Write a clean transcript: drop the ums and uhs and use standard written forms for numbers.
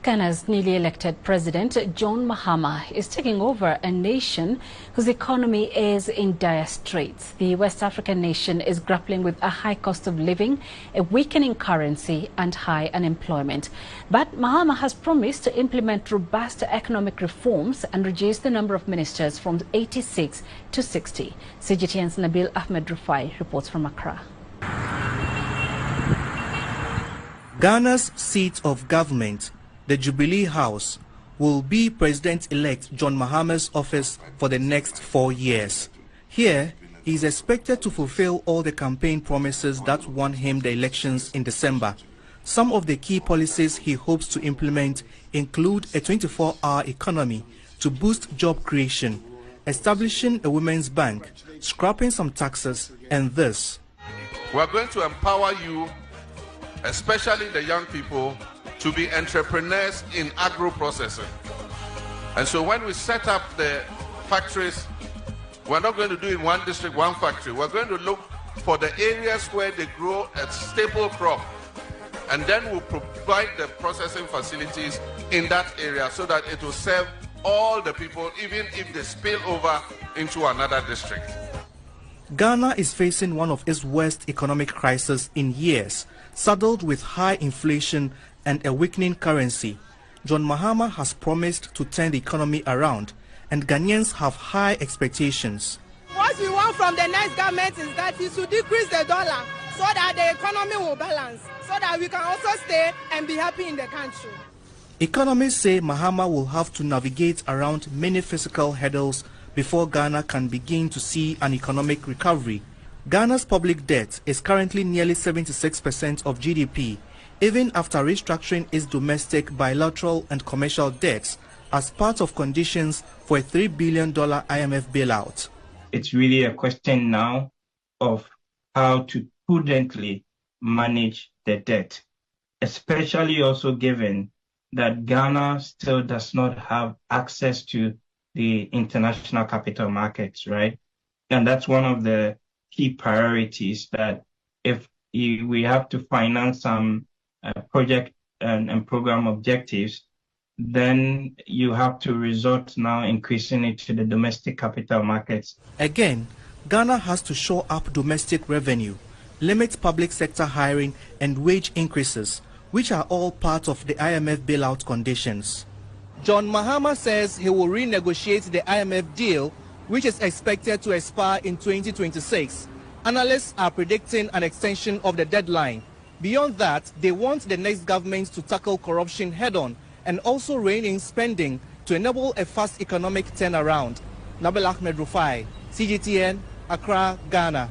Ghana's newly elected President, John Mahama, is taking over a nation whose economy is in dire straits. The West African nation is grappling with a high cost of living, a weakening currency and high unemployment. But Mahama has promised to implement robust economic reforms and reduce the number of ministers from 86 to 60. CGTN's Nabil Ahmed Rufai reports from Accra. Ghana's seat of government, the Jubilee House, will be President-elect John Mahama's office for the next 4 years. Here, he is expected to fulfill all the campaign promises that won him the elections in December. Some of the key policies he hopes to implement include a 24-hour economy to boost job creation, establishing a women's bank, scrapping some taxes, and this. We are going to empower you, especially the young people, to be entrepreneurs in agro-processing. And so when we set up the factories, we're not going to do in one district, one factory. We're going to look for the areas where they grow a staple crop, and then we'll provide the processing facilities in that area so that it will serve all the people, even if they spill over into another district. Ghana is facing one of its worst economic crises in years, saddled with high inflation and a weakening currency. John Mahama has promised to turn the economy around, and Ghanaians have high expectations. What we want from the next government is that it should decrease the dollar so that the economy will balance, so that we can also stay and be happy in the country. Economists say Mahama will have to navigate around many physical hurdles before Ghana can begin to see an economic recovery. Ghana's public debt is currently nearly 76% of GDP, even after restructuring its domestic, bilateral and commercial debts as part of conditions for a $3 billion IMF bailout. It's really a question now of how to prudently manage the debt, especially also given that Ghana still does not have access to the international capital markets, right? And that's one of the key priorities, that if we have to finance some project and program objectives, then you have to resort now increasing it to the domestic capital markets. Again, Ghana has to shore up domestic revenue, limit public sector hiring and wage increases, which are all part of the IMF bailout conditions. John Mahama says he will renegotiate the IMF deal, which is expected to expire in 2026. Analysts are predicting an extension of the deadline. Beyond that, they want the next government to tackle corruption head-on and also rein in spending to enable a fast economic turnaround. Nabil Ahmed Rufai, CGTN, Accra, Ghana.